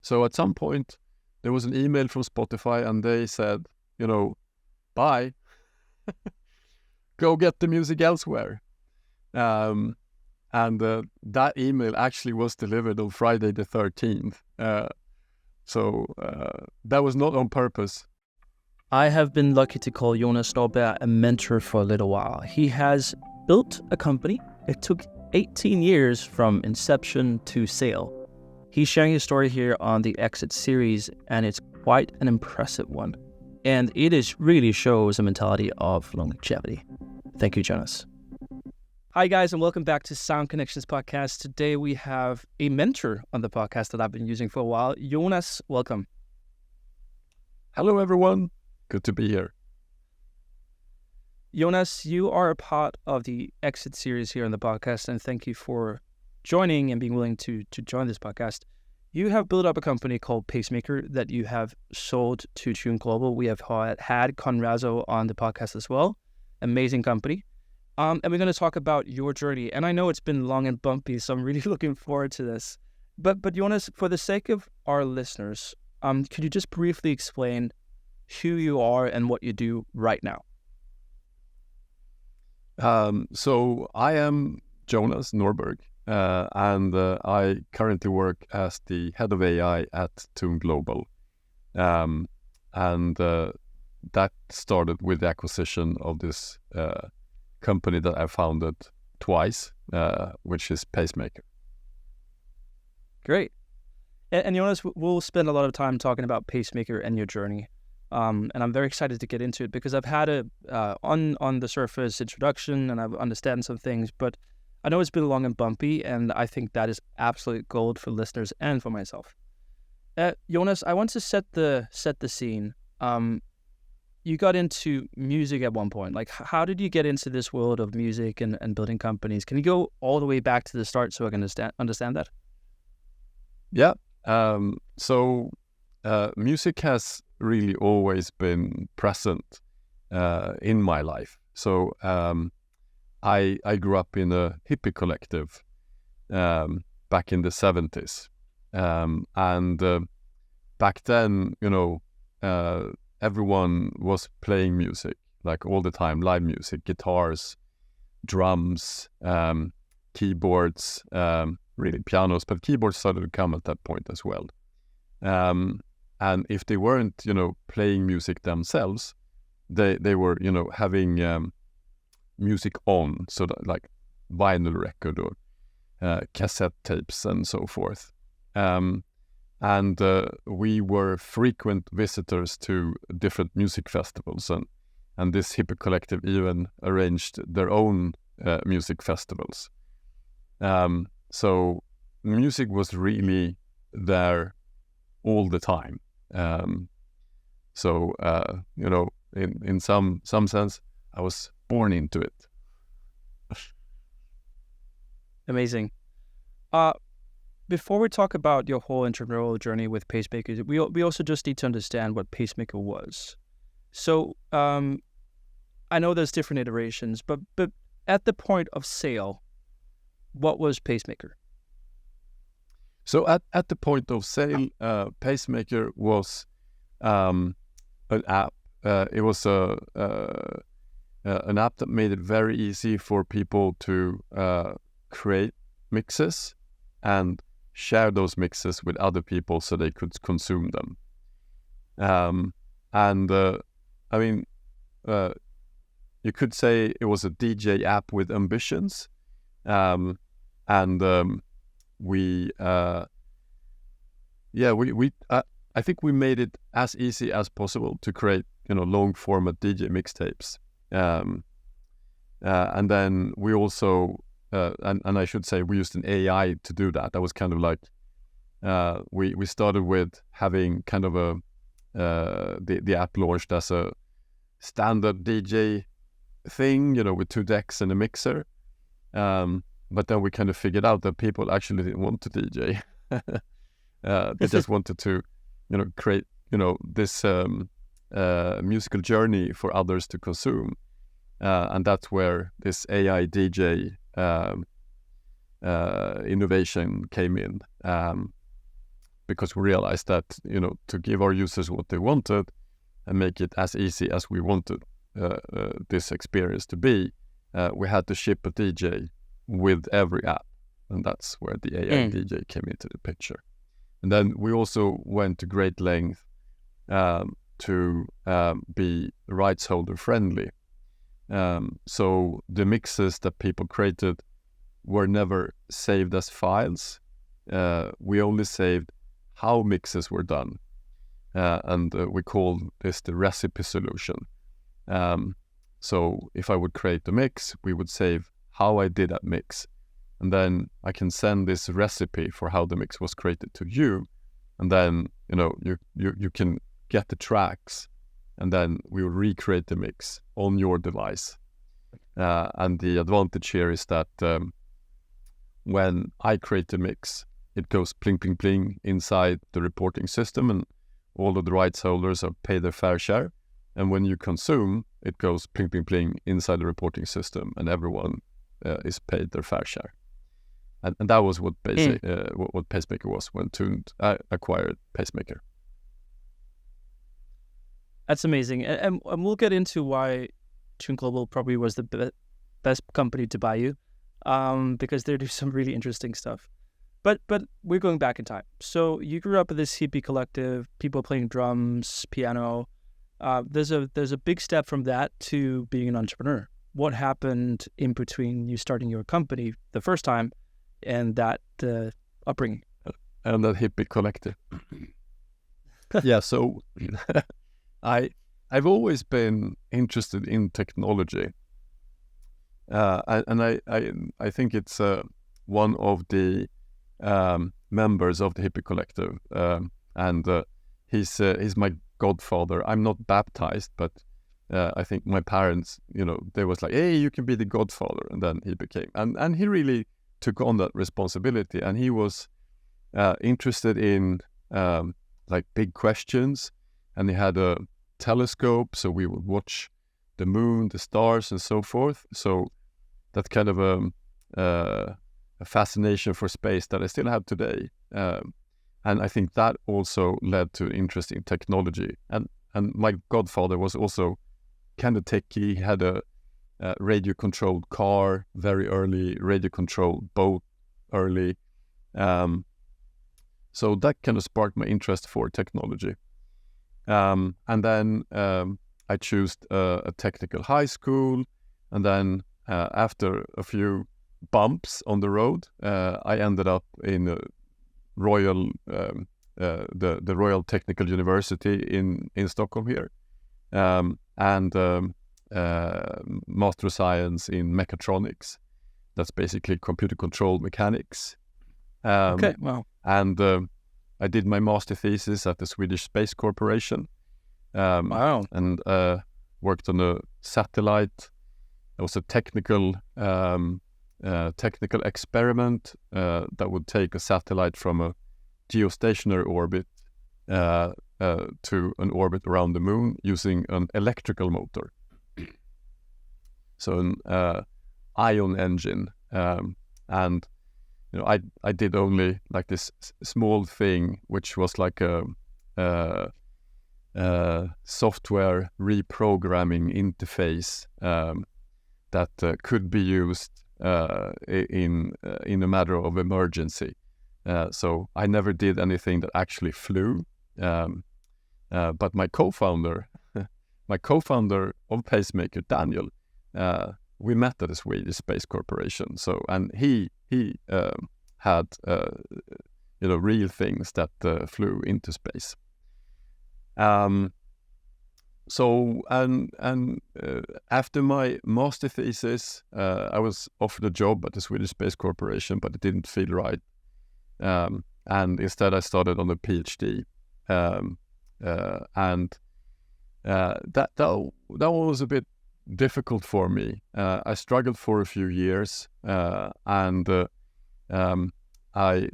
So at some point, there was an email from Spotify, and they said, bye, go get the music elsewhere. And that email actually was delivered on Friday the 13th. So that was not on purpose. I have been lucky to call Jonas Norberg a mentor for a little while. He has built a company. It took 18 years from inception to sale. He's sharing his story here on the Exit series, and it's quite an impressive one. And it really shows a mentality of longevity. Thank you, Jonas. Hi, guys, and welcome back to Sound Connections Podcast. Today we have a mentor on the podcast that I've been using for a while. Jonas, welcome. Hello, everyone. Good to be here. Jonas, you are a part of the Exit series here on the podcast, and thank you for joining and being willing to join this podcast. You have built up a company called Pacemaker that you have sold to Toon Global. We have had Conrazo on the podcast as well. Amazing company. And we're going to talk about your journey. And I know it's been long and bumpy, so I'm really looking forward to this. But Jonas, for the sake of our listeners, could you just briefly explain who you are and what you do right now? So I am Jonas Norberg, and I currently work as the head of AI at Toon Global. And that started with the acquisition of this company that I founded twice, which is Pacemaker. Great. And Jonas, we'll spend a lot of time talking about Pacemaker and your journey. And I'm very excited to get into it because I've had a on the surface introduction and I understand some things, but I know it's been long and bumpy, and I think that is absolute gold for listeners and for myself. Jonas, I want to set the scene. You got into music at one point. Like, how did you get into this world of music and building companies? Can you go all the way back to the start so I can understand that? Yeah. So music has really always been present in my life. So I grew up in a hippie collective back in the 70s. And back then, everyone was playing music, like all the time, live music, guitars, drums, keyboards, really pianos, but keyboards started to come at that point as well. And if they weren't, playing music themselves, they were, having music on, so that, like vinyl record or cassette tapes and so forth. And we were frequent visitors to different music festivals, and this hippie collective even arranged their own music festivals. So music was really there all the time. So in some sense, I was born into it. Amazing. Before we talk about your whole entrepreneurial journey with Pacemaker, we also just need to understand what Pacemaker was. So I know there's different iterations, but at the point of sale, what was Pacemaker? So at the point of sale, Pacemaker was an app. It was an app that made it very easy for people to create mixes and share those mixes with other people so they could consume them. You could say it was a DJ app with ambitions. I think we made it as easy as possible to create, long format DJ mixtapes. And then we also, and I should say we used an AI to do that. That was kind of like, we started with having kind of the app launched as a standard DJ thing, with 2 decks and a mixer. But then we kind of figured out that people actually didn't want to DJ. They just wanted to, create, this musical journey for others to consume. And that's where this AI DJ innovation came in. because we realized that, to give our users what they wanted and make it as easy as we wanted this experience to be, we had to ship a DJ with every app. And that's where the AI DJ came into the picture. And then we also went to great length to be rights holder friendly. So the mixes that people created were never saved as files. We only saved how mixes were done. And we call this the recipe solution. So if I would create a mix, we would save how I did that mix. And then I can send this recipe for how the mix was created to you. And then, you can get the tracks, and then we will recreate the mix on your device. And the advantage here is that when I create a mix, it goes pling, pling, pling inside the reporting system, and all of the rights holders are paid their fair share. And when you consume, it goes pling, pling, pling inside the reporting system, and everyone is paid their fair share. And that was what Pacemaker was when Toon acquired Pacemaker. That's amazing. And we'll get into why Toon Global probably was the best company to buy you, because they do some really interesting stuff. But we're going back in time. So you grew up with this hippie collective, people playing drums, piano. There's a big step from that to being an entrepreneur. What happened in between you starting your company the first time and that upbringing? And that hippie collective. Yeah, so I've always been interested in technology. And I think it's one of the members of the hippie collective. And he's my godfather. I'm not baptized, but I think my parents, they was like, hey, you can be the godfather. And then he became, and he really took on that responsibility. And he was interested in like big questions. And he had a telescope, so we would watch the moon, the stars, and so forth. So that's kind of a fascination for space that I still have today. And I think that also led to interest in technology. And my godfather was also kind of techie. He had a radio-controlled car very early, radio-controlled boat early. So that kind of sparked my interest for technology. And then I chose a technical high school. And then after a few bumps on the road, I ended up in the Royal Technical University in Stockholm here, and Master of Science in Mechatronics. That's basically computer-controlled mechanics. Okay, wow. And I did my master thesis at the Swedish Space Corporation. Wow. And worked on a satellite. It was a technical experiment that would take a satellite from a geostationary orbit to an orbit around the moon using an electrical motor. So an ion engine. And I did only like this small thing, which was like a software reprogramming interface that could be used in a matter of emergency. So I never did anything that actually flew. But my co-founder of Pacemaker, Daniel, we met at the Swedish Space Corporation. So, and he had real things that flew into space. So after my master thesis, I was offered a job at the Swedish Space Corporation, but it didn't feel right. And instead, I started on a PhD, and that was a bit difficult for me. I struggled for a few years, and I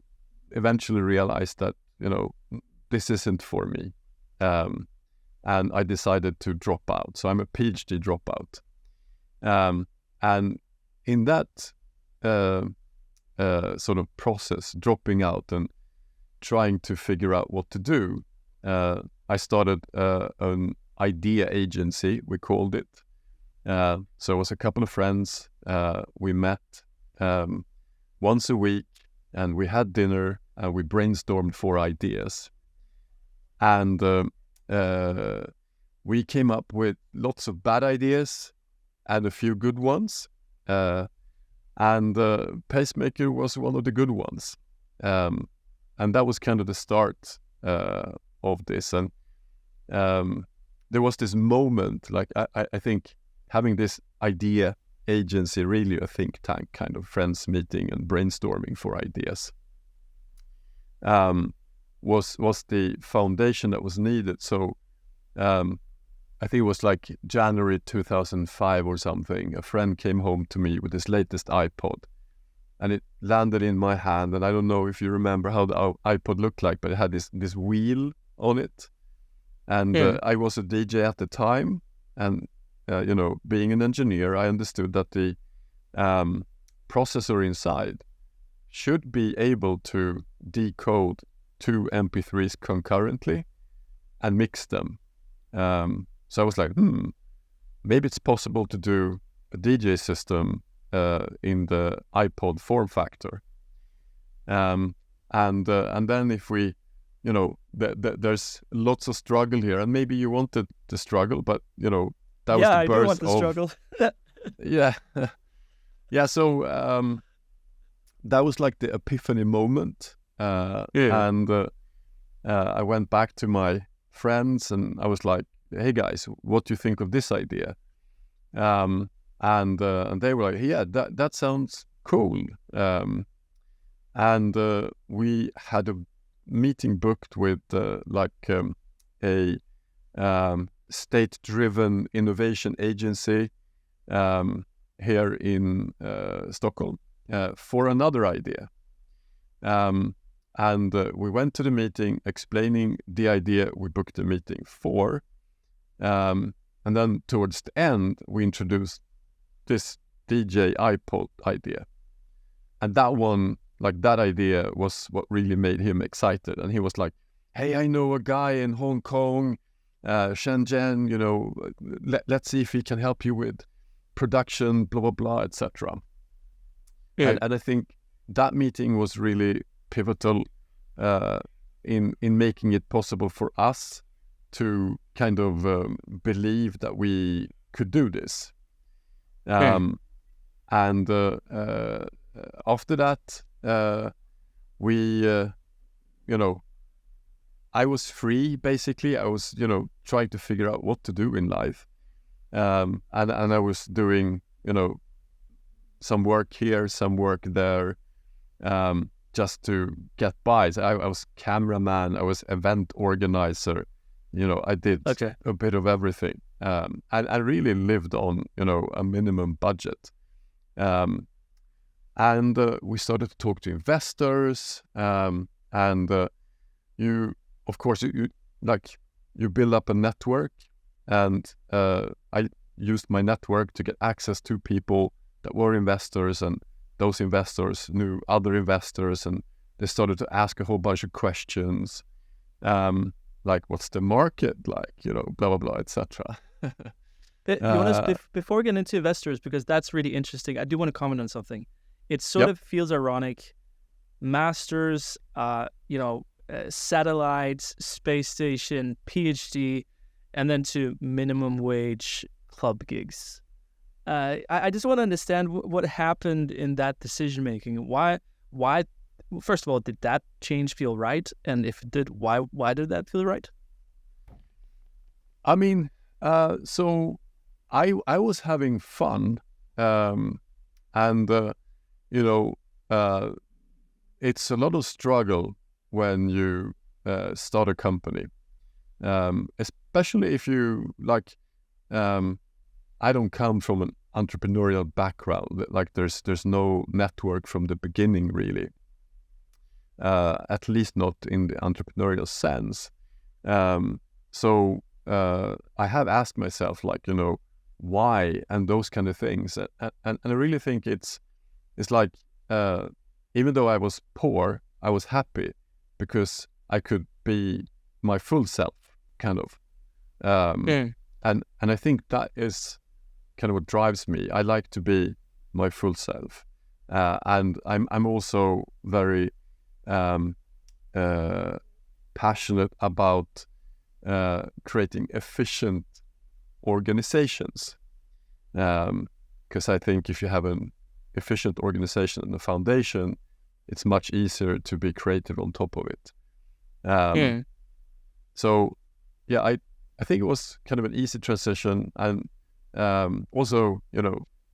eventually realized that this isn't for me. And I decided to drop out. So I'm a PhD dropout. And in that sort of process, dropping out and trying to figure out what to do, I started an idea agency, we called it. So it was a couple of friends. We met once a week, and we had dinner, and we brainstormed 4 ideas. And we came up with lots of bad ideas and a few good ones. And Pacemaker was one of the good ones. And that was kind of the start of this. And there was this moment, like I think having this idea agency, really a think tank, kind of friends meeting and brainstorming for ideas, was the foundation that was needed. So I think it was like January 2005 or something. A friend came home to me with his latest iPod, and it landed in my hand. And I don't know if you remember how the iPod looked like, but it had this wheel on it. And I was a DJ at the time, and being an engineer, I understood that the processor inside should be able to decode 2 MP3s concurrently and mix them. So I was like, maybe it's possible to do a DJ system in the iPod form factor. And then if we, there's lots of struggle here, and maybe you wanted the struggle, but that was the I birth do want the struggle. Yeah. So that was like the epiphany moment. And I went back to my friends, and I was like, "Hey guys, what do you think of this idea?" And they were like, "Yeah, that sounds cool." And we had a meeting booked with a state-driven innovation agency here in Stockholm for another idea. And we went to the meeting explaining the idea we booked the meeting for. And then towards the end, we introduced this DJ iPod idea. And that idea was what really made him excited. And he was like, "Hey, I know a guy in Hong Kong, Shenzhen, let's see if he can help you with production, blah, blah, blah, etc." And I think that meeting was really pivotal in making it possible for us to kind of believe that we could do this. And after that, I was free, basically. I was, trying to figure out what to do in life. And I was doing, some work here, some work there, just to get by. So I was cameraman, I was event organizer, I did a bit of everything. And I really lived on, a minimum budget. And we started to talk to investors, and you build up a network, and I used my network to get access to people that were investors, and those investors knew other investors, and they started to ask a whole bunch of questions, like what's the market like, blah blah blah, etc. Jonas, before we get into investors, because that's really interesting, I do want to comment on something. It sort of feels ironic. Masters, satellites, space station, PhD, and then to minimum wage club gigs. I just want to understand what happened in that decision making. Why? First of all, did that change feel right? And if it did, why did that feel right? I mean, so I was having fun, and it's a lot of struggle when you start a company, especially if you I don't come from an entrepreneurial background. Like there's no network from the beginning, really. At least not in the entrepreneurial sense. So I have asked myself, why, and those kind of things. And I really think it's like, even though I was poor, I was happy, because I could be my full self, kind of. And I think that is kind of what drives me. I like to be my full self, and I'm also very passionate about creating efficient organizations, because I think if you have an efficient organization and a foundation, it's much easier to be creative on top of it. So yeah, I think it was kind of an easy transition. And also,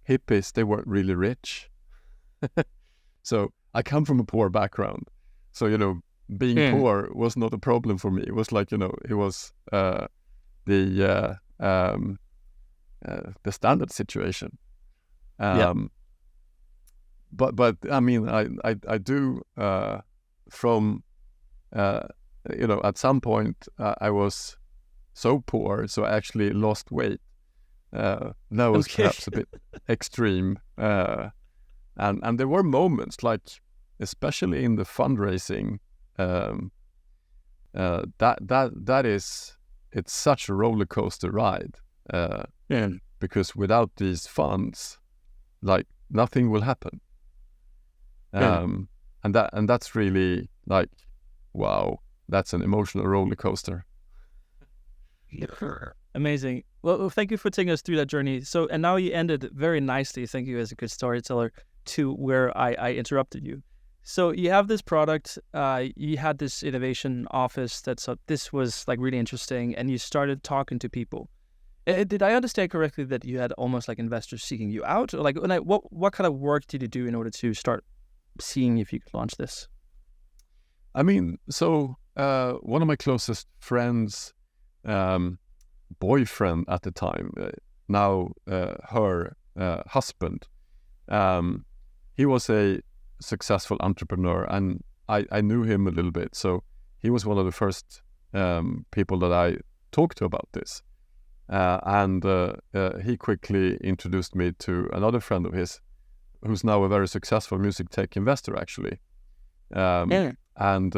hippies, they weren't really rich. So I come from a poor background. So, being poor was not a problem for me. It was like, it was the standard situation. But I mean, I do from at some point I was so poor, so I actually lost weight. That was perhaps a bit extreme, and there were moments, like especially in the fundraising, it's such a roller coaster ride, because without these funds, like, nothing will happen. And that's really like, wow, that's an emotional roller coaster. Amazing. Well, thank you for taking us through that journey. So, and now you ended very nicely, thank you as a good storyteller, to where I interrupted you. So you have this product, you had this innovation office this was like really interesting, and you started talking to people. Did I understand correctly that you had almost like investors seeking you out? Or like, what kind of work did you do in order to start seeing if you could launch this? I mean, so one of my closest friends, boyfriend at the time, now her husband, he was a successful entrepreneur, and I knew him a little bit. So he was one of the first people that I talked to about this. And he quickly introduced me to another friend of his, who's now a very successful music tech investor, actually. And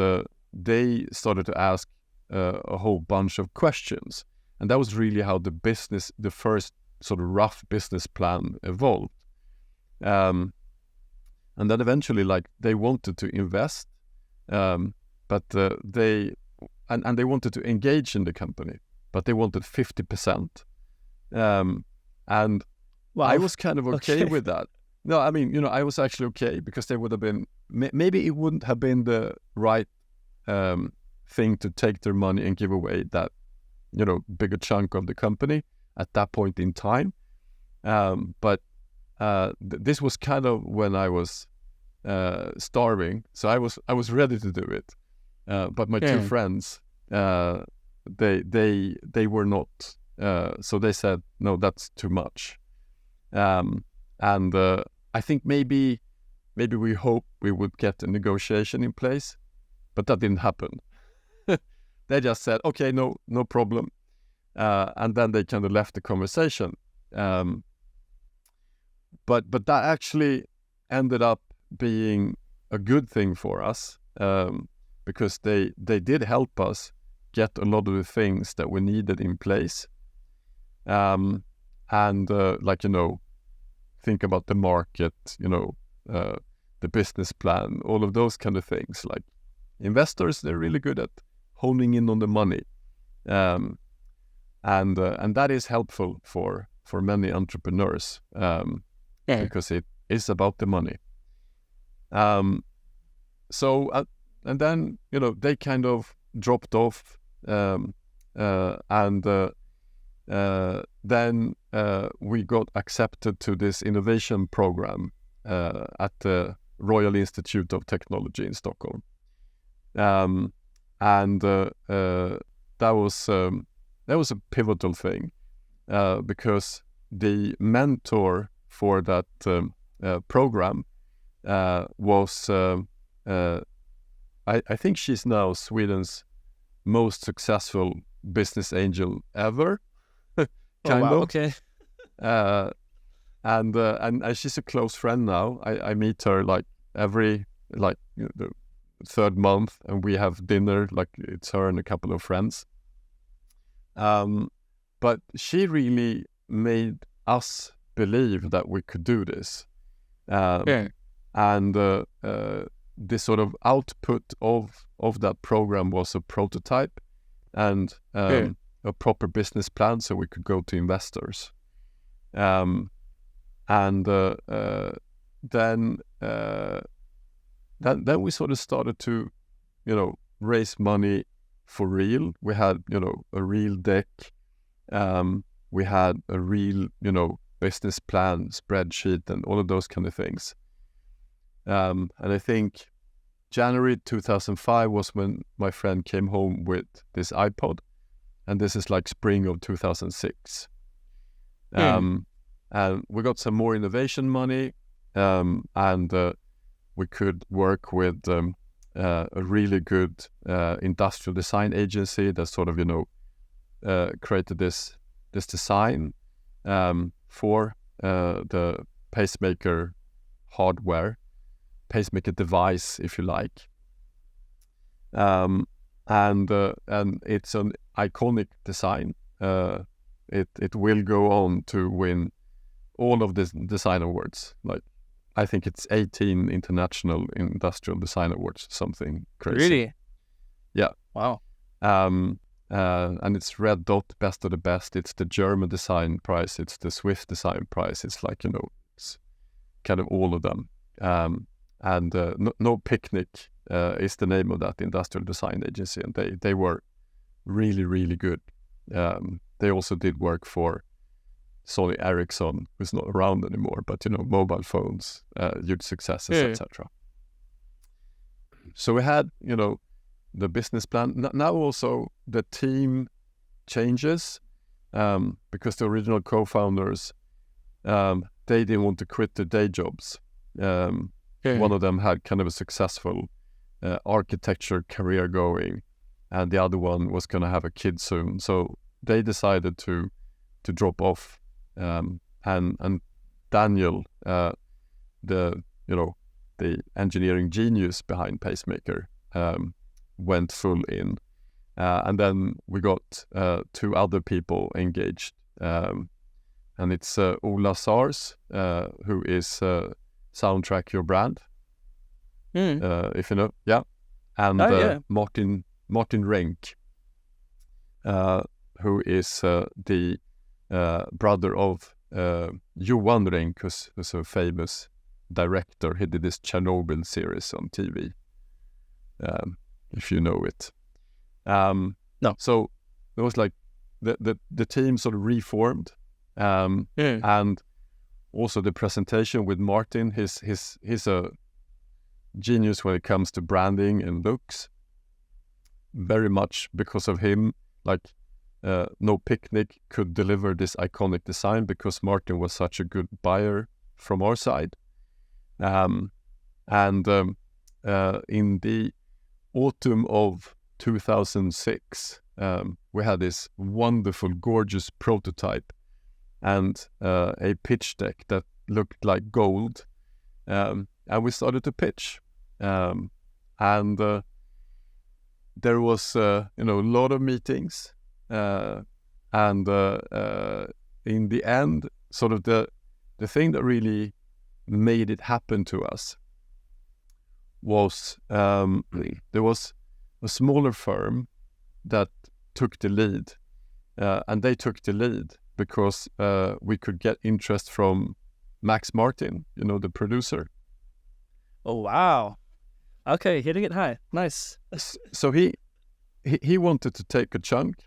they started to ask a whole bunch of questions. And that was really how the first sort of rough business plan evolved. And then eventually, like, they wanted to invest, but they wanted to engage in the company, but they wanted 50%. And wow. I was kind of okay with that. No, I mean, I was actually okay, because they would have been, maybe it wouldn't have been the right thing to take their money and give away that, bigger chunk of the company at that point in time. But this was kind of when I was starving, so I was ready to do it. But my two friends, they were not. So they said, no, that's too much. And I think maybe we hoped we would get a negotiation in place, but that didn't happen. They just said, okay, no problem. And then they kind of left the conversation. But that actually ended up being a good thing for us, because they did help us get a lot of the things that we needed in place. And think about the market, the business plan, all of those kind of things. Like, investors, they're really good at honing in on the money. And that is helpful for many entrepreneurs, because it is about the money. So and then they kind of dropped off, and then we got accepted to this innovation program at the Royal Institute of Technology in Stockholm, and that was a pivotal thing, because the mentor for that program was I think she's now Sweden's most successful business angel ever. Kind of. Okay. And she's a close friend now. I meet her like every third month, and we have dinner, like it's her and a couple of friends. But she really made us believe that we could do this. And the sort of output of that program was a prototype and a proper business plan, so we could go to investors. Then we sort of started to, raise money for real. We had, a real deck. We had a real, business plan, spreadsheet, and all of those kind of things. And I think January 2005 was when my friend came home with this iPod, and this is like spring of 2006. And we got some more innovation money, and we could work with a really good industrial design agency that sort of, created this design for the pacemaker hardware, pacemaker device, if you like. And it's an iconic design. It will go on to win all of the design awards. Like, I think it's 18 international industrial design awards, something crazy. Really? Yeah. Wow. And it's Red Dot, Best of the Best. It's the German design prize. It's the Swiss design prize. It's like, it's kind of all of them. And No Picnic is the name of that industrial design agency, and they were really, really good. They also did work for Sony Ericsson, who's not around anymore, but mobile phones, huge successes, etc. So we had, the business plan. Now also the team changes because the original co-founders, they didn't want to quit their day jobs. One of them had kind of a successful architecture career going, and the other one was going to have a kid soon. So they decided to drop off. And Daniel, the engineering genius behind Pacemaker, went full in. And then we got 2 other people engaged. And it's Ola Sars, who is Soundtrack Your Brand, if you know. Yeah. And Martin Renck, who is the brother of Johan Renck, who's a famous director. He did this Chernobyl series on TV, if you know it. No. So it was like the team sort of reformed, and also the presentation with Martin. He's a genius when it comes to branding and looks. Very much because of him, like No Picnic could deliver this iconic design because Martin was such a good buyer from our side. In the autumn of 2006, we had this wonderful, gorgeous prototype and a pitch deck that looked like gold. And we started to pitch. There was, a lot of meetings. In the end, sort of the thing that really made it happen to us was there was a smaller firm that took the lead, and they took the lead because we could get interest from Max Martin, the producer. Oh, wow. Okay, hitting it high. Nice. So he wanted to take a chunk,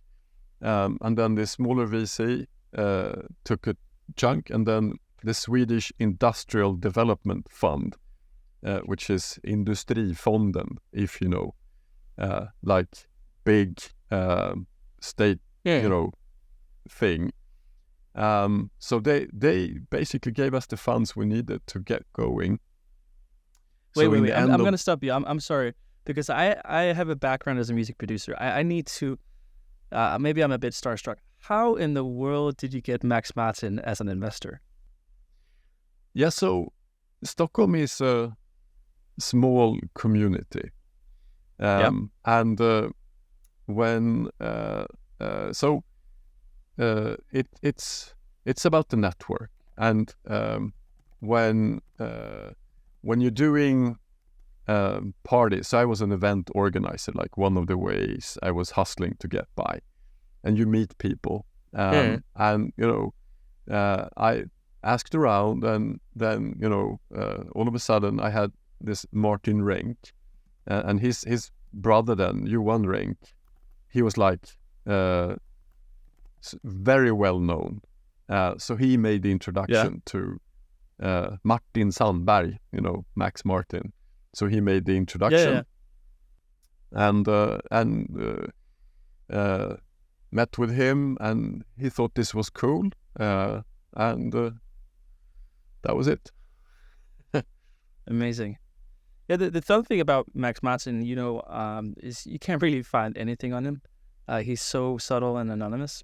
and then the smaller VC took a chunk, and then the Swedish Industrial Development Fund, which is Industrifonden, if you know, like big state, thing. So they basically gave us the funds we needed to get going. Wait. I'm going to stop you. I'm sorry, because I have a background as a music producer. I need to, maybe I'm a bit starstruck. How in the world did you get Max Martin as an investor? Yeah, so Stockholm is a small community. And when it's about the network, and when you're doing parties. So I was an event organizer, like one of the ways I was hustling to get by. And you meet people, and I asked around, and then all of a sudden I had this Martin Renck, and his brother then, Johan Renck, he was like very well known. So he made the introduction to Martin Sandberg, Max Martin. So he made the introduction, and met with him, and he thought this was cool, and that was it. Amazing. Yeah, the fun thing about Max Martin, is you can't really find anything on him. He's so subtle and anonymous.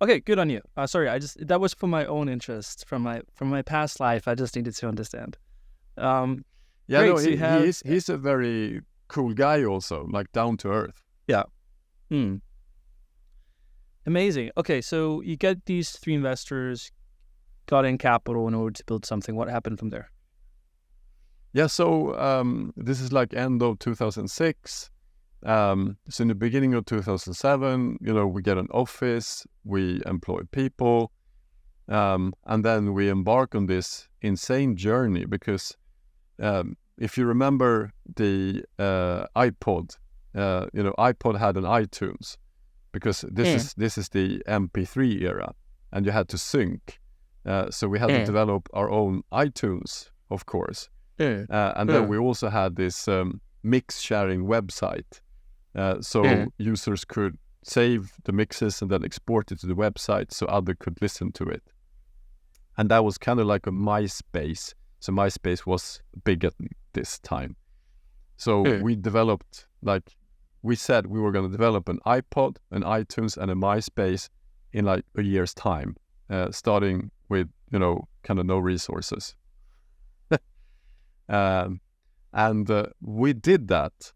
Okay, good on you. Sorry, that was for my own interest, from my past life. I just needed to understand. Yeah, great, no, so he's a very cool guy also, like down to earth. Yeah. Amazing. Okay, so you get these 3 investors, got in capital in order to build something. What happened from there? Yeah, so this is like end of 2006. So in the beginning of 2007, we get an office, we employ people, and then we embark on this insane journey because if you remember the iPod, iPod had an iTunes, because this is the MP3 era, and you had to sync. So we had to develop our own iTunes, of course. And then we also had this mix sharing website. So users could save the mixes and then export it to the website so others could listen to it. And that was kind of like a MySpace. So MySpace was big at this time. So we developed, we said we were going to develop an iPod, an iTunes, and a MySpace in like a year's time, starting with, kind of no resources. And we did that.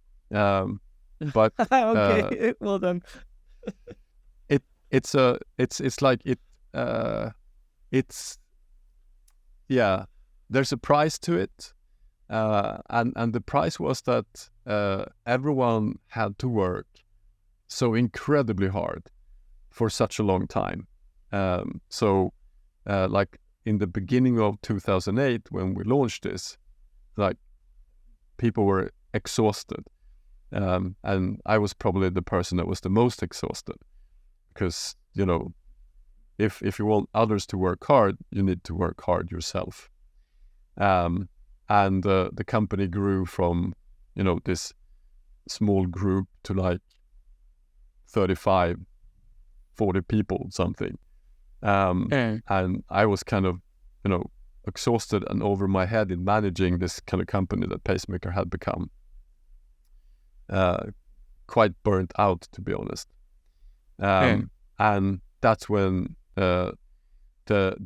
But okay, well done. It's there's a price to it, and the price was that everyone had to work so incredibly hard for such a long time. So in the beginning of 2008, when we launched this, people were exhausted. And I was probably the person that was the most exhausted, because, if you want others to work hard, you need to work hard yourself. And the company grew from, this small group to like 35, 40 people, something. And I was kind of, exhausted and over my head in managing this kind of company that Pacemaker had become. Quite burnt out, to be honest. And that's when the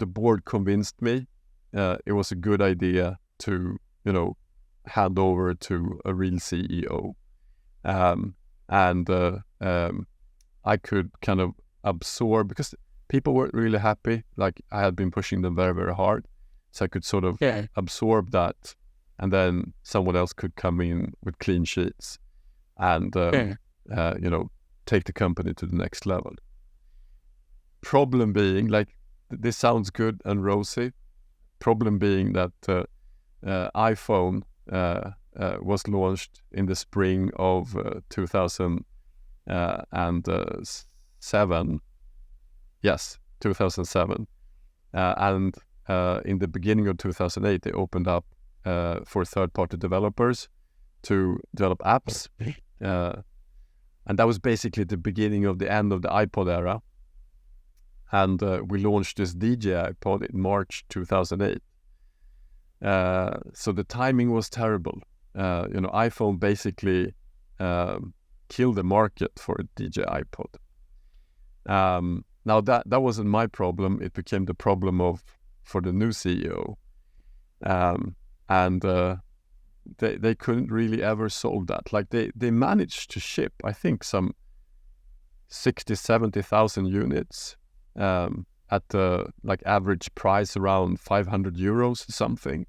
board convinced me it was a good idea to, hand over to a real CEO. And I could kind of absorb, because people weren't really happy. Like, I had been pushing them very, very hard. So I could sort of absorb that, and then someone else could come in with clean sheets and, take the company to the next level. Problem being, this sounds good and rosy. Problem being that iPhone was launched in the spring of 2007. Yes, 2007. And in the beginning of 2008, they opened up for third-party developers to develop apps. And that was basically the beginning of the end of the iPod era. And we launched this DJ iPod in March 2008. So the timing was terrible. iPhone basically killed the market for a DJ iPod. Now that wasn't my problem. It became the problem for the new CEO. And they couldn't really ever solve that. Like they managed to ship, I think, some 60,000-70,000 units at the like average price around 500 euros or something.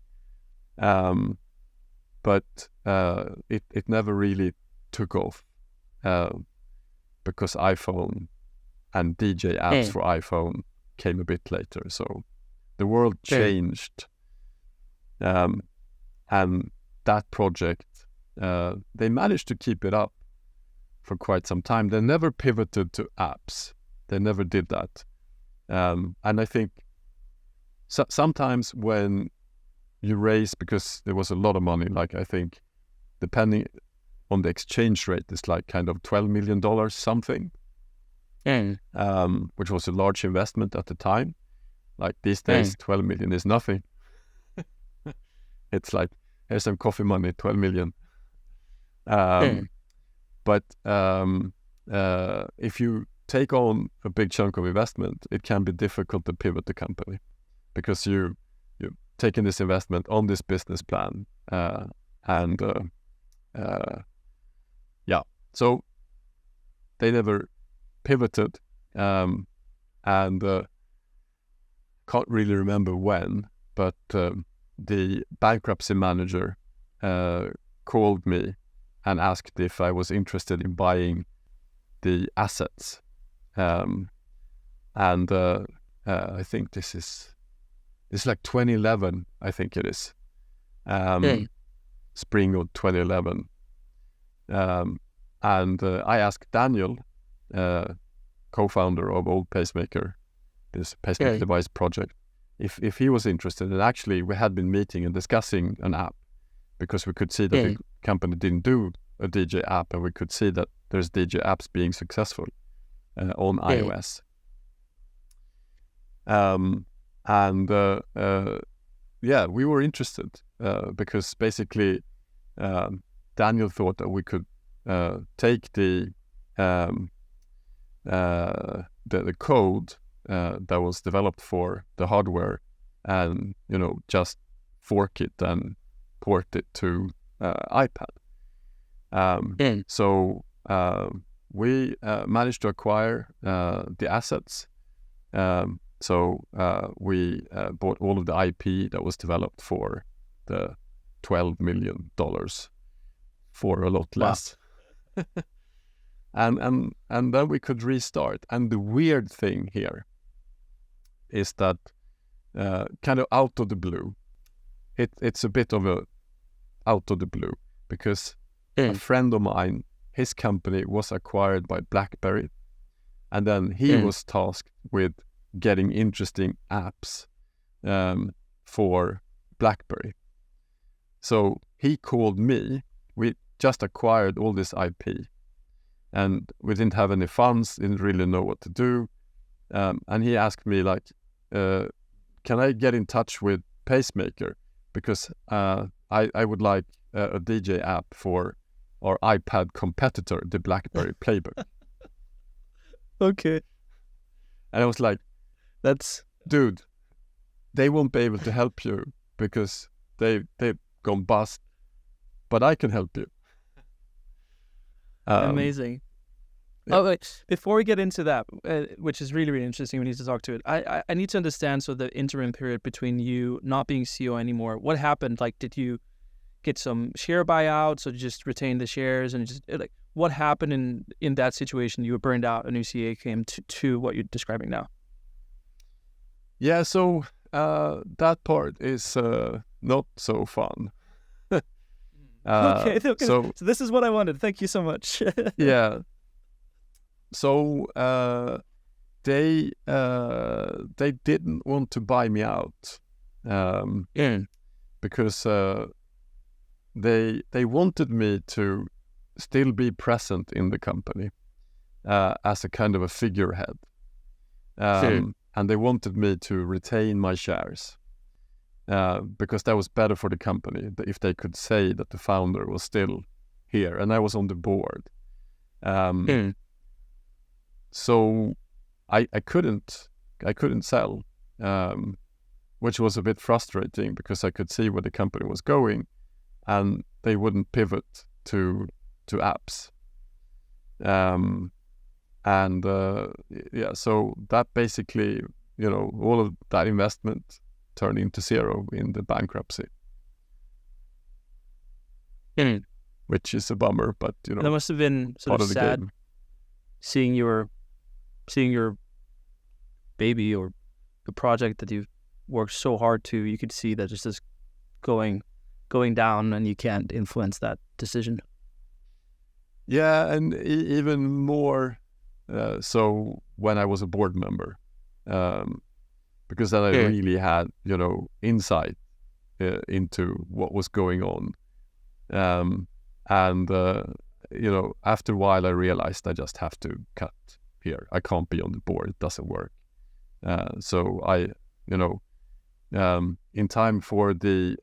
But it never really took off because iPhone and DJ apps for iPhone came a bit later. So the world changed. And that project, they managed to keep it up for quite some time. They never pivoted to apps. They never did that. And I think sometimes when you raise, because there was a lot of money, like I think depending on the exchange rate, it's like kind of $12 million something, which was a large investment at the time. Like these days, 12 million is nothing. It's like, here's some coffee money, 12 million. But if you take on a big chunk of investment, it can be difficult to pivot the company because you're taking this investment on this business plan. So they never pivoted, and can't really remember when, but the bankruptcy manager called me and asked if I was interested in buying the assets. I think this is like 2011, I think it is. Spring of 2011. I asked Daniel, co-founder of Old Pacemaker, this pacemaker device project, if he was interested. And actually, we had been meeting and discussing an app because we could see that the company didn't do a DJ app, and we could see that there's DJ apps being successful on iOS. We were interested because basically Daniel thought that we could take the code that was developed for the hardware and just fork it and port it to iPad. So we managed to acquire the assets. So we bought all of the IP that was developed for the $12 million for a lot less. And then we could restart. And the weird thing here is that kind of out of the blue, it's a bit of a out of the blue, because a friend of mine, his company was acquired by BlackBerry, and then he was tasked with getting interesting apps for BlackBerry. So he called me. We just acquired all this IP, and we didn't have any funds, didn't really know what to do. And he asked me, like, can I get in touch with Pacemaker? Because I would like a DJ app for our iPad competitor, the BlackBerry PlayBook. Okay. And I was like, dude, they won't be able to help you because they've gone bust, but I can help you. Amazing. Yeah. Oh, wait. Before we get into that, which is really, really interesting, we need to talk to it. I need to understand, so the interim period between you not being CEO anymore, what happened? Like, did you get some share buyouts or just retain the shares? And just like, what happened in that situation? You were burned out, a new CEO came to what you're describing now. Yeah, so that part is not so fun. Okay, so this is what I wanted. Thank you so much. Yeah. So they didn't want to buy me out because they wanted me to still be present in the company as a kind of a figurehead, and they wanted me to retain my shares because that was better for the company if they could say that the founder was still here, and I was on the board. So I couldn't sell, which was a bit frustrating because I could see where the company was going, and they wouldn't pivot to apps. So that basically, all of that investment turned into zero in the bankruptcy, which is a bummer, but that must have been sort part of of the sad game. seeing your baby or the project that you've worked so hard to. You could see that just is going down, and you can't influence that decision. Yeah, and even more so when I was a board member, because then I really had, insight into what was going on. After a while I realized I just have to cut here. I can't be on the board. It doesn't work. So I, in time for the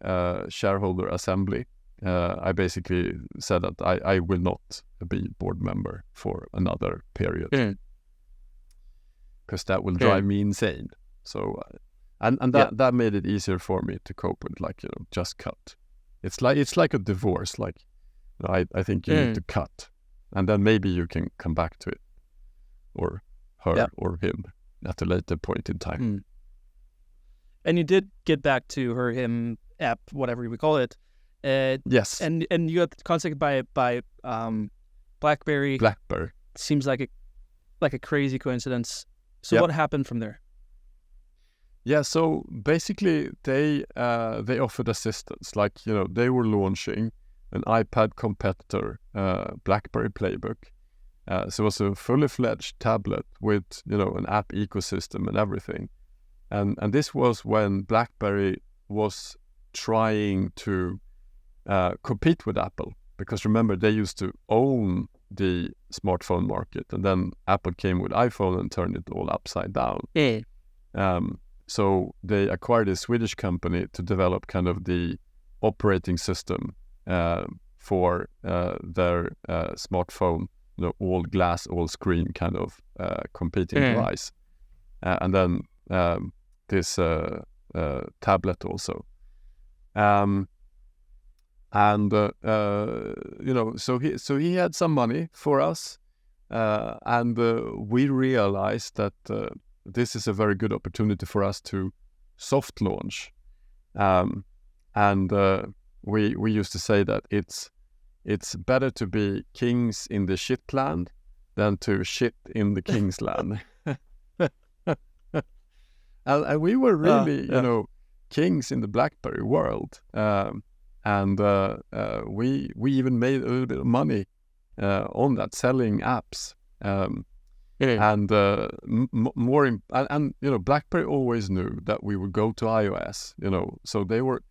shareholder assembly, I basically said that I will not be board member for another period, because that will drive me insane. So, that made it easier for me to cope with, just cut. It's like a divorce. I think you need to cut, and then maybe you can come back to it, or her or him at a later point in time. And you did get back to her, him app, whatever we call it. Yes. And you got contacted by BlackBerry. BlackBerry. Seems like a crazy coincidence. So what happened from there? Yeah, so basically they offered assistance. They were launching an iPad competitor, BlackBerry PlayBook. So it was a fully fledged tablet with, an app ecosystem and everything. And this was when BlackBerry was trying to compete with Apple, because remember, they used to own the smartphone market, and then Apple came with iPhone and turned it all upside down. So they acquired a Swedish company to develop kind of the operating system for their smartphone, all glass, all screen kind of competing device. And then this tablet also. So he had some money for us, and we realized that this is a very good opportunity for us to soft launch. We used to say that it's better to be kings in the shit land than to shit in the king's land. And we were really, kings in the BlackBerry world. We even made a little bit of money on that, selling apps. BlackBerry always knew that we would go to iOS. So they were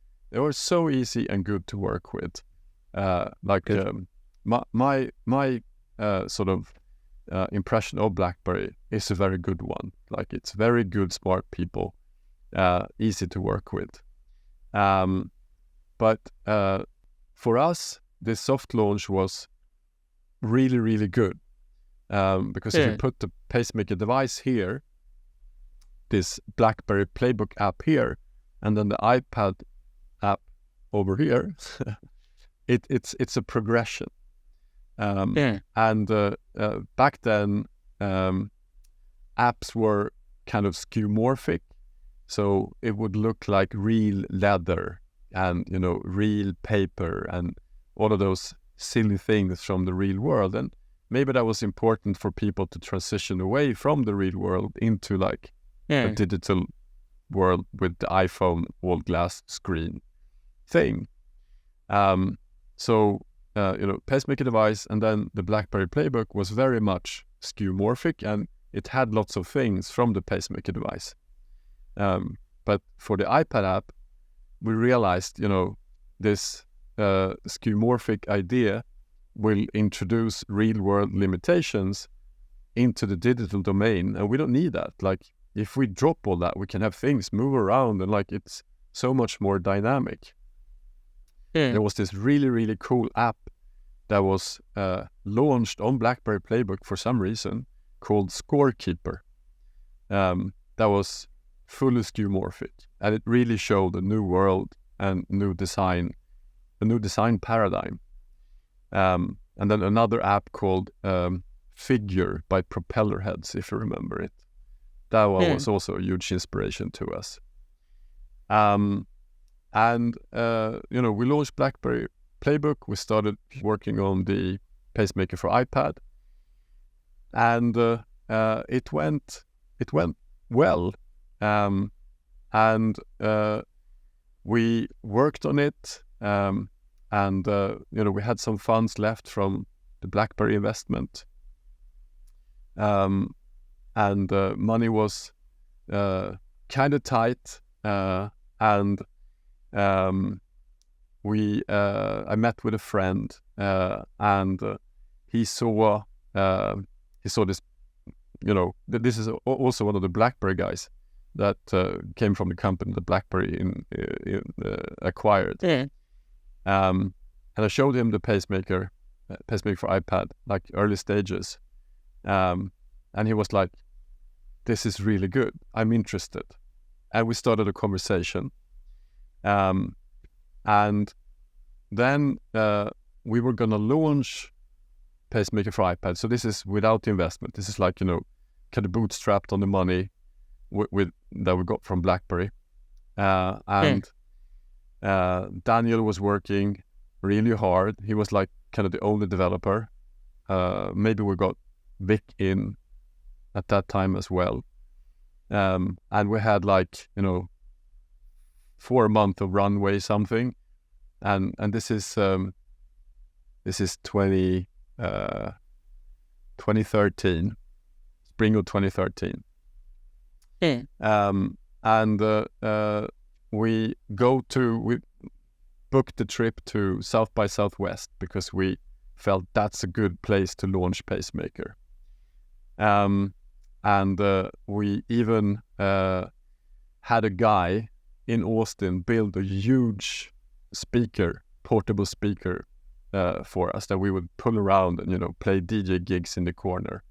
so easy and good to work with. My sort of impression of BlackBerry is a very good one. It's very good, smart people, easy to work with. But for us, this soft launch was really, really good. Because if you put the Pacemaker device here, this BlackBerry PlayBook app here, and then the iPad app over here, it's a progression. Back then, apps were kind of skeuomorphic, so it would look like real leather and real paper and all of those silly things from the real world. And maybe that was important for people to transition away from the real world into a digital world with the iPhone all glass screen thing. Pacemaker device and then the BlackBerry PlayBook was very much skeuomorphic, and it had lots of things from the Pacemaker device. But for the iPad app, we realized, this skeuomorphic idea will introduce real-world limitations into the digital domain, and we don't need that. If we drop all that, we can have things move around, and it's so much more dynamic. There was this really, really cool app that was launched on BlackBerry PlayBook for some reason, called Scorekeeper. That was fully skeuomorphic, and it really showed a new world and new design a new design paradigm. And then another app called Figure by Propellerheads, if you remember it. That one was also a huge inspiration to us. And we launched BlackBerry PlayBook. We started working on the Pacemaker for iPad, and it went well. And we worked on it, and we had some funds left from the BlackBerry investment, and money was kind of tight, and I met with a friend, and he saw this. This is also one of the BlackBerry guys that came from the company that BlackBerry acquired. And I showed him the pacemaker for iPad, like early stages, and he was like, "This is really good. I'm interested." And we started a conversation. And then we were going to launch Pacemaker for iPad. So this is without investment. This is like, kind of bootstrapped on the money with that we got from BlackBerry. And Daniel was working really hard. He was like kind of the only developer. Maybe we got Vic in at that time as well. And we had 4 months of runway something, and this is 2013, spring of 2013. And we booked the trip to South by Southwest because we felt that's a good place to launch Pacemaker. And we even had a guy in Austin build a huge portable speaker for us that we would pull around and play DJ gigs in the corner.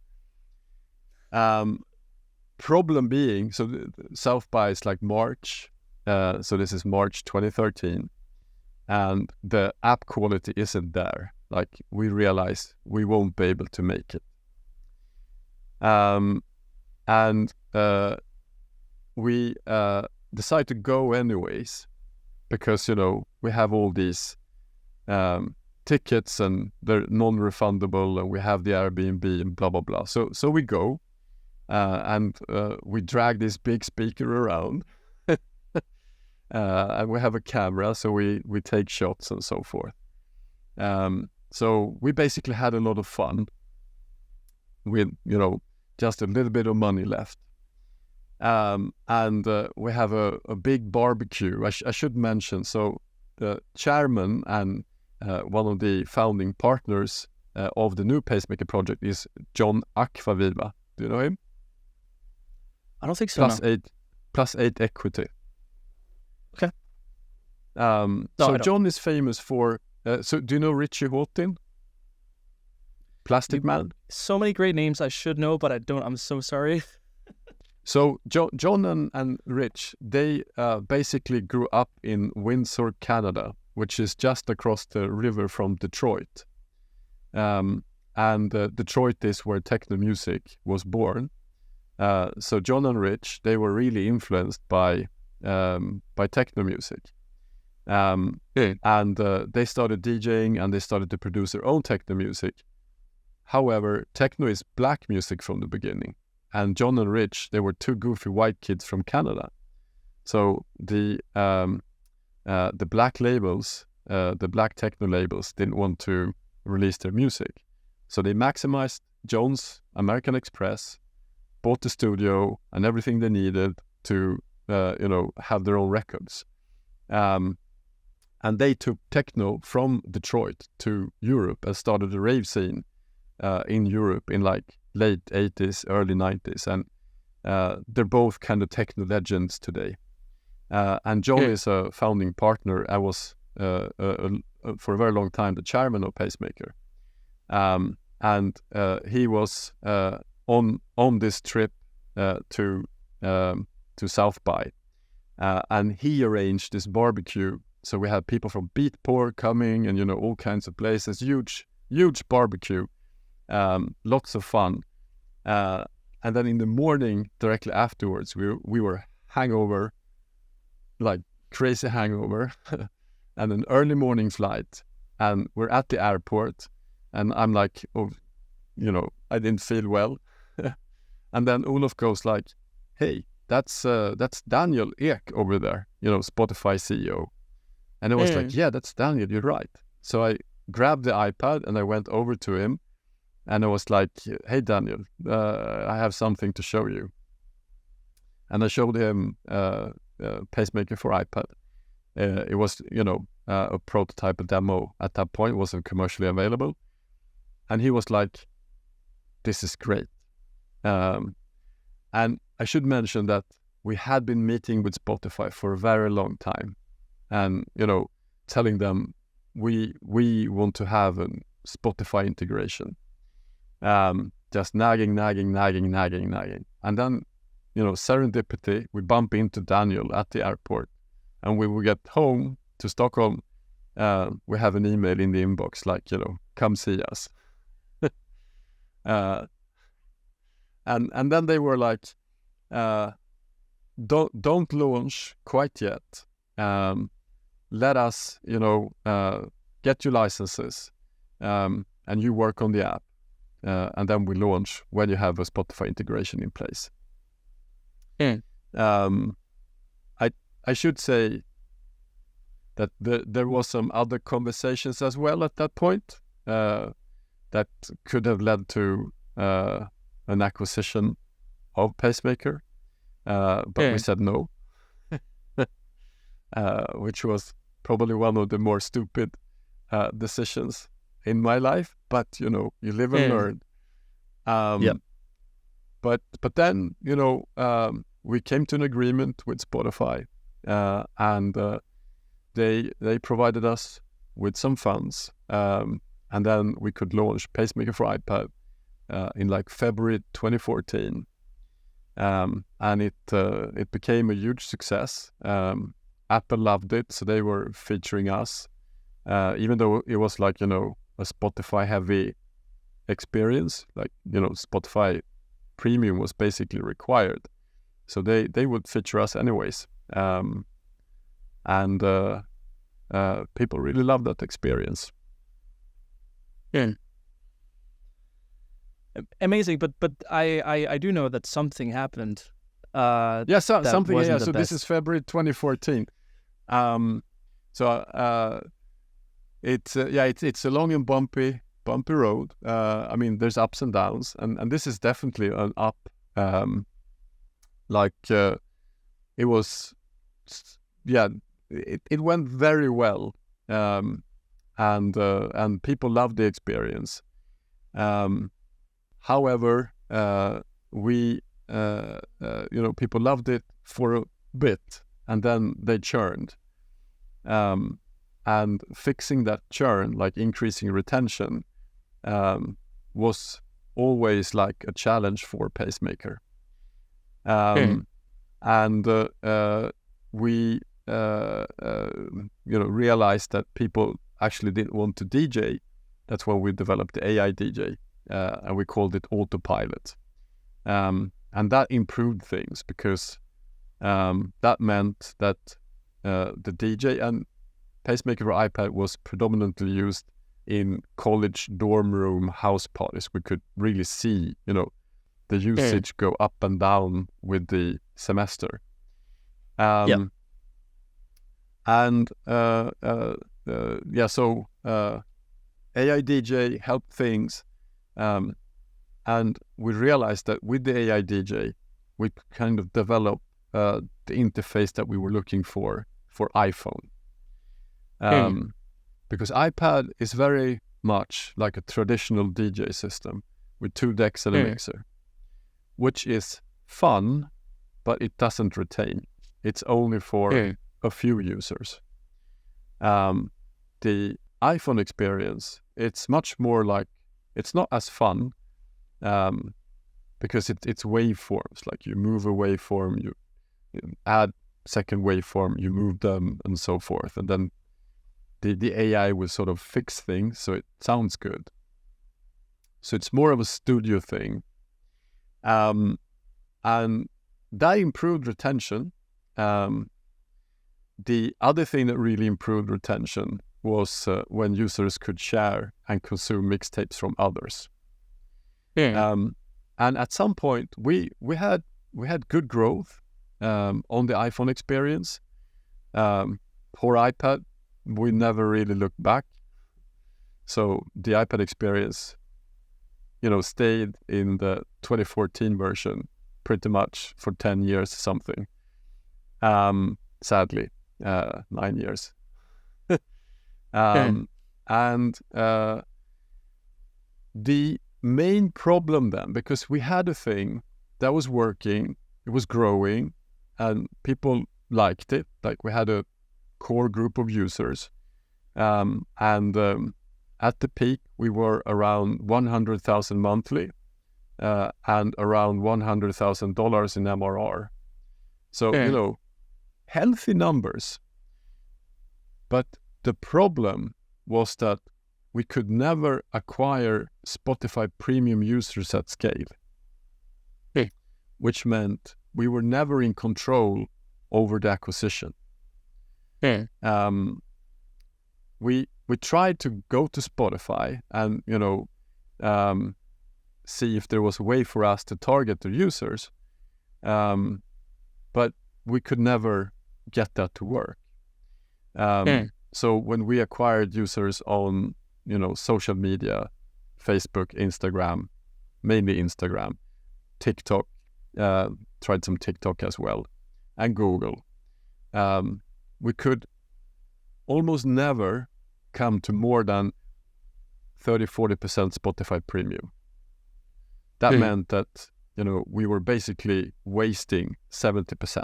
Problem being, so South by is like March, so this is March 2013, and the app quality isn't there. Like, we realize we won't be able to make it. And we decide to go anyways because we have all these tickets and they're non-refundable, and we have the Airbnb and blah blah blah. So we go, and we drag this big speaker around, and we have a camera, so we take shots and so forth. So we basically had a lot of fun with just a little bit of money left. And we have a big barbecue. I should mention, so the chairman and one of the founding partners of the new Pacemaker project is John Akvaviva. Do you know him? I don't think so. Plus eight equity. Okay. So John is famous for. So do you know Richie Houghton? Plastic Man. So many great names I should know, but I don't. I'm so sorry. So John and Rich, they basically grew up in Windsor, Canada, which is just across the river from Detroit. And Detroit is where techno music was born. So John and Rich, they were really influenced by techno music. And they started DJing and they started to produce their own techno music. However, techno is black music from the beginning. And John and Rich, they were two goofy white kids from Canada. So the black labels, the black techno labels, didn't want to release their music. So they maximized John's American Express, bought the studio and everything they needed to, have their own records. And they took techno from Detroit to Europe and started a rave scene in Europe in like late 80s, early 90s. And they're both kind of techno legends today. And John is a founding partner. I was, for a very long time, the chairman of Pacemaker. And he was on this trip to South by. And he arranged this barbecue So we had people from Beatport coming, and all kinds of places, huge barbecue, lots of fun. And then in the morning, directly afterwards, we were hangover, like crazy hangover, and an early morning flight, and we're at the airport, and I'm like, I didn't feel well, and then Olof goes like, "Hey, that's Daniel Ek over there, Spotify CEO," and I was like, "Yeah, that's Daniel. You're right." So I grabbed the iPad and I went over to him. And I was like, "Hey, Daniel, I have something to show you." And I showed him Pacemaker for iPad. It was, a prototype, a demo at that point. It wasn't commercially available. And he was like, "This is great." And I should mention that we had been meeting with Spotify for a very long time. And, telling them we want to have a Spotify integration. Just nagging. And then, serendipity, we bump into Daniel at the airport. And when we get home to Stockholm, we have an email in the inbox like, "Come see us." And then they were like, don't launch quite yet. Let us, get your licenses, and you work on the app. And then we launch when you have a Spotify integration in place. I should say that there was some other conversations as well at that point that could have led to an acquisition of Pacemaker, but we said no, which was probably one of the more stupid decisions in my life, but you live and learn. But then we came to an agreement with Spotify, and they provided us with some funds, and then we could launch Pacemaker for iPad in like February 2014, and it became a huge success. Apple loved it, so they were featuring us, even though it was like a Spotify heavy experience, like Spotify Premium was basically required, so they would feature us anyways, and people really loved that experience. Amazing, but I do know that something happened. Something. Yeah, so best. This is February 2014. It's a long and bumpy road. I mean, there's ups and downs, and this is definitely an up. It was, it went very well, and people loved the experience. However, people loved it for a bit, and then they churned. And fixing that churn, like increasing retention, was always like a challenge for Pacemaker. And we realized that people actually didn't want to DJ. That's when we developed the AI DJ, and we called it Autopilot. And that improved things because that meant that the DJ and Pacemaker for iPad was predominantly used in college dorm room house parties. We could really see, the usage go up and down with the semester. So AI DJ helped things, and we realized that with the AI DJ, we kind of developed the interface that we were looking for iPhone. Because iPad is very much like a traditional DJ system with 2 decks and a mixer, which is fun, but it doesn't retain. It's only for a few users. The iPhone experience, it's much more like, it's not as fun, because it's waveforms. Like you move a waveform, you add second waveform, you move them and so forth. And then the AI will sort of fix things so it sounds good. So it's more of a studio thing. And that improved retention. The other thing that really improved retention was when users could share and consume mixtapes from others. And at some point, we had good growth on the iPhone experience. Poor iPad, we never really looked back. So the iPad experience, stayed in the 2014 version pretty much for 10 years something. Sadly, 9 years. And the main problem then, because we had a thing that was working, it was growing, and people liked it. Like, we had a core group of users. And at the peak, we were around 100,000 monthly and around $100,000 in MRR. So, healthy numbers. But the problem was that we could never acquire Spotify premium users at scale, which meant we were never in control over the acquisition. We tried to go to Spotify and, see if there was a way for us to target the users, but we could never get that to work. So when we acquired users on, social media, Facebook, Instagram, mainly Instagram, TikTok, tried some TikTok as well, and Google, we could almost never come to more than 30-40% Spotify premium. That meant that, we were basically wasting 70%.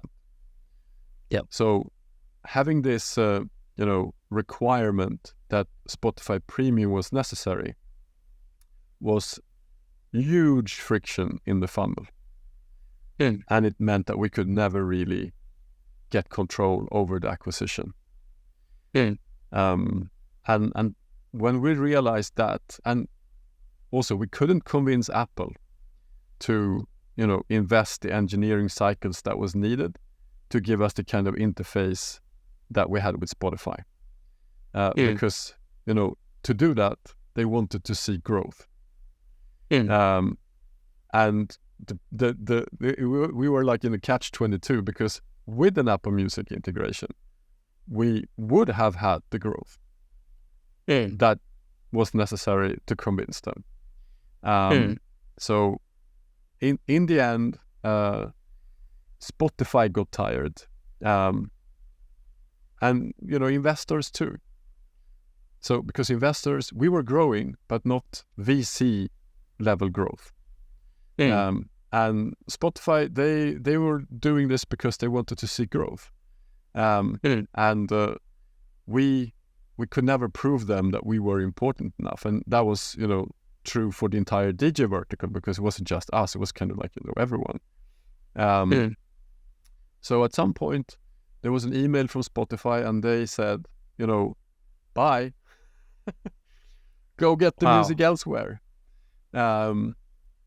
Yeah. So having this, requirement that Spotify premium was necessary was huge friction in the funnel. And it meant that we could never really get control over the acquisition. And when we realized that, and also we couldn't convince Apple to, invest the engineering cycles that was needed to give us the kind of interface that we had with Spotify. Because, to do that, they wanted to see growth. And we were like in a catch-22, because with an Apple Music integration, we would have had the growth that was necessary to convince them. So in the end, Spotify got tired, and investors too. So because investors, we were growing, but not VC level growth. And Spotify, they were doing this because they wanted to see growth. And we could never prove them that we were important enough. And that was, true for the entire DJ vertical, because it wasn't just us, it was kind of like, everyone. So at some point, there was an email from Spotify, and they said, bye, go get the music elsewhere. And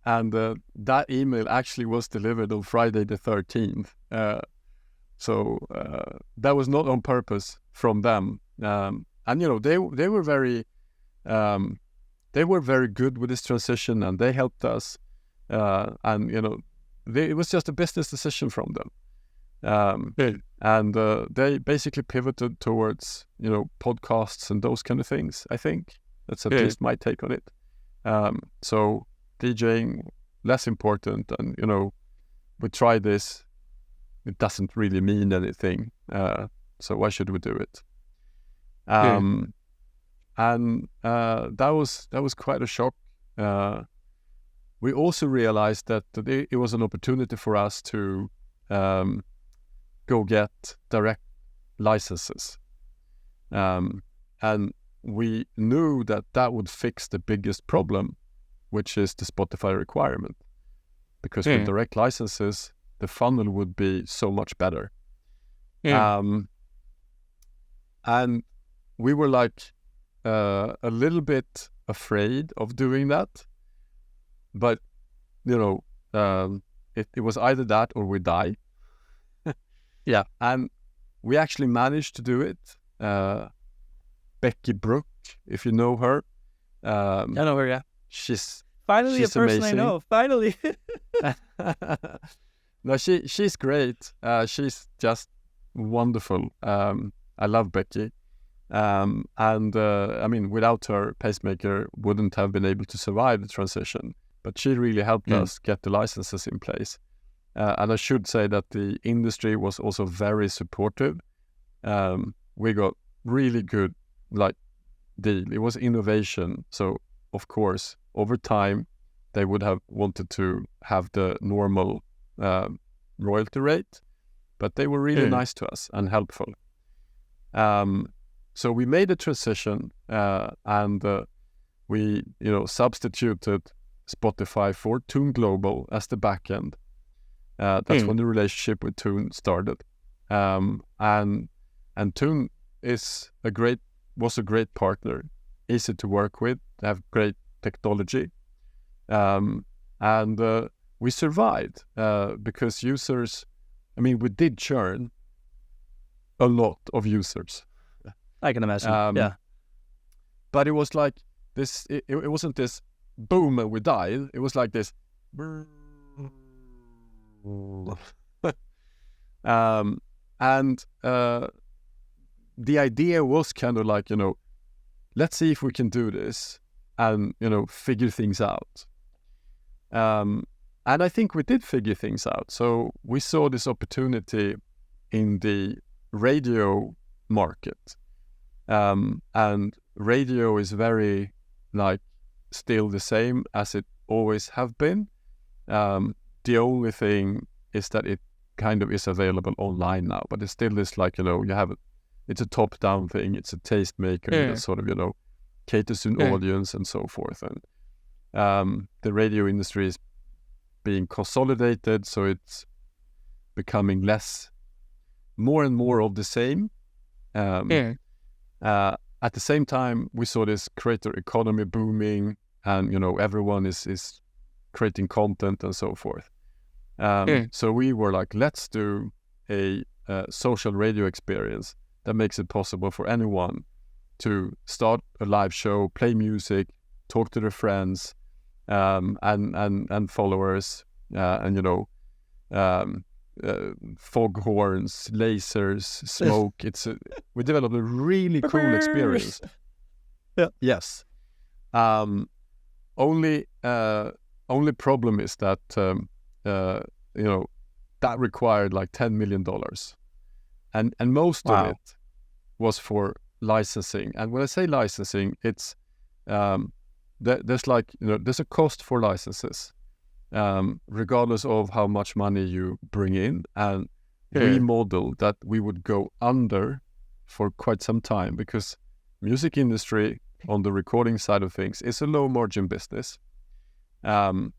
that email actually was delivered on Friday the 13th. So that was not on purpose from them. And they were very good with this transition, and they helped us. And it was just a business decision from them. And they basically pivoted towards podcasts and those kind of things. I think that's at least my take on it. So DJing less important, and we tried this. It doesn't really mean anything. So why should we do it? And that was quite a shock. We also realized that it was an opportunity for us to go get direct licenses. And we knew that would fix the biggest problem, which is the Spotify requirement. Because with direct licenses, the funnel would be so much better. And we were like a little bit afraid of doing that, but it was either that or we die. Yeah. And we actually managed to do it. Becky Brook, if you know her. I know her, yeah. She's finally a person amazing. I know. Finally. No, she's great. She's just wonderful. I love Becky. Without her, Pacemaker wouldn't have been able to survive the transition. But she really helped us get the licenses in place. And I should say that the industry was also very supportive. We got really good deal. It was innovation. So, of course, over time, they would have wanted to have the normal royalty rate, but they were really nice to us and helpful. So we made a transition and we substituted Spotify for Toon Global as the backend. That's when the relationship with Toon started. And Toon was a great partner, easy to work with, have great technology. And we survived because users, we did churn a lot of users. I can imagine, yeah. But it was like this, it wasn't this boom and we died. It was like this. The idea was kind of like, let's see if we can do this and, figure things out. And I think we did figure things out. So we saw this opportunity in the radio market. And radio is very, still the same as it always have been. The only thing is that it kind of is available online now, but it's still this it's a top-down thing. It's a tastemaker that sort of, caters to an audience and so forth. And the radio industry is being consolidated, so it's becoming more and more of the same. At the same time, we saw this creator economy booming, and everyone is creating content and so forth. So we were like, let's do a social radio experience that makes it possible for anyone to start a live show, play music, talk to their friends, and followers, foghorns, lasers, smoke. We developed a really cool experience. Yeah. Yes. Only problem is that that required like $10 million, and most of it was for licensing. And when I say licensing, it's there's a cost for licenses, regardless of how much money you bring in. And we modeled that we would go under for quite some time, because music industry on the recording side of things is a low margin business. And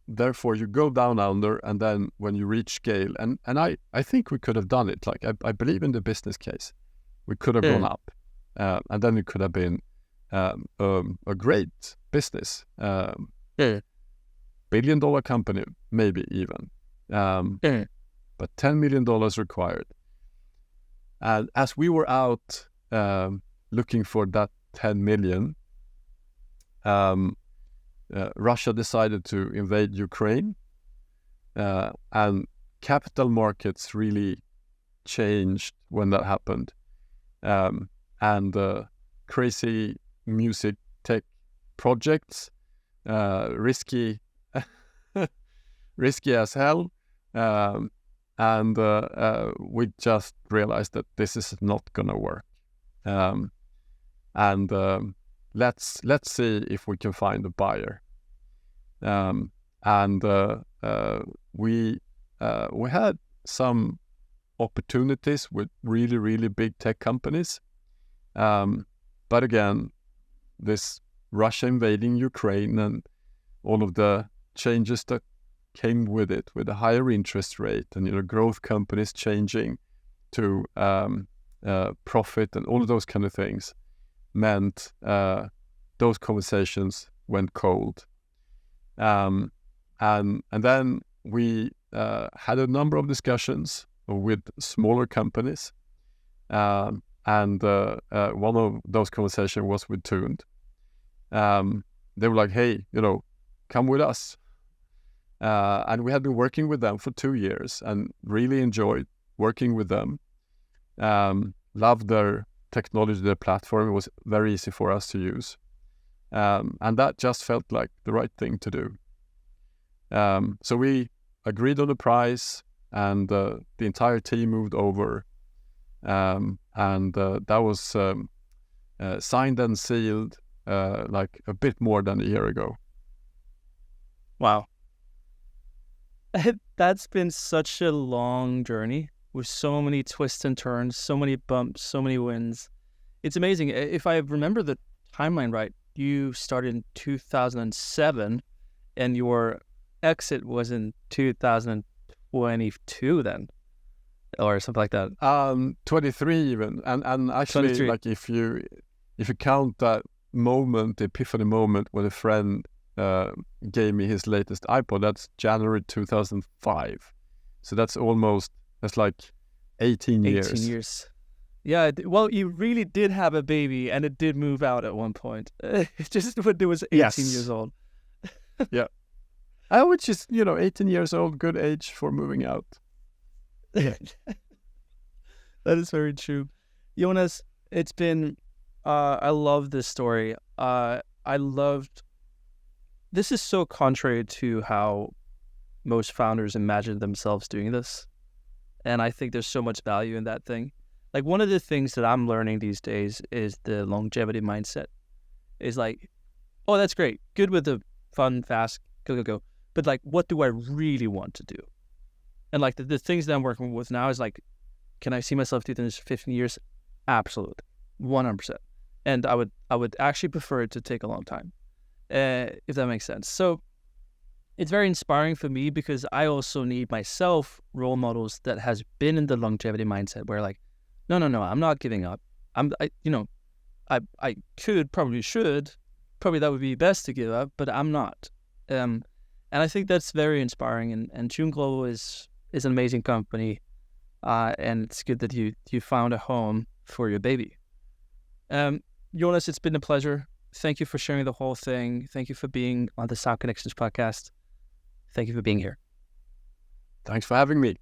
therefore you go down under, and then when you reach scale, and I think we could have done it. I believe in the business case. We could have gone up, and then it could have been a great business. $1 billion company, maybe even. But $10 million required. And as we were out looking for that 10 million, Russia decided to invade Ukraine, and capital markets really changed when that happened. And crazy music tech projects, risky as hell, and we just realized that this is not gonna work. Let's see if we can find a buyer. We had some opportunities with really, really big tech companies. But again, this Russia invading Ukraine and all of the changes that came with it, with a higher interest rate and growth companies changing to profit and all of those kind of things, meant those conversations went cold. And then we had a number of discussions with smaller companies. And one of those conversations was with Toon. They were like, hey, come with us. And we had been working with them for 2 years and really enjoyed working with them. Loved their technology, their platform. It was very easy for us to use. And that just felt like the right thing to do. So we agreed on the price, and the entire team moved over. And that was signed and sealed like a bit more than a year ago. Wow. That's been such a long journey with so many twists and turns, so many bumps, so many wins. It's amazing. If I remember the timeline right, you started in 2007 and your exit was in 2022 then, or something like that. 23 even. And actually, 23. like if you count that moment, the epiphany moment when a friend gave me his latest iPod, that's January 2005. So that's like 18 years. 18 years. Yeah, well, you really did have a baby, and it did move out at one point. Just when it was 18 years old. Yeah. Which is, 18 years old, good age for moving out. Yeah. That is very true. Jonas, it's been, I love this story. This is so contrary to how most founders imagine themselves doing this. And I think there's so much value in that thing. Like, one of the things that I'm learning these days is the longevity mindset. Is like, oh, that's great. Good with the fun, fast, go. But like, what do I really want to do? And like the things that I'm working with now is like, can I see myself doing this 15 years? Absolutely. 100%. And I would actually prefer it to take a long time, if that makes sense. So it's very inspiring for me because I also need myself role models that has been in the longevity mindset where like, no, I'm not giving up. I probably should, that would be best to give up, but I'm not. And I think that's very inspiring. And Toon Global is an amazing company, and it's good that you found a home for your baby. Jonas, it's been a pleasure. Thank you for sharing the whole thing. Thank you for being on the Sound Connections podcast. Thank you for being here. Thanks for having me.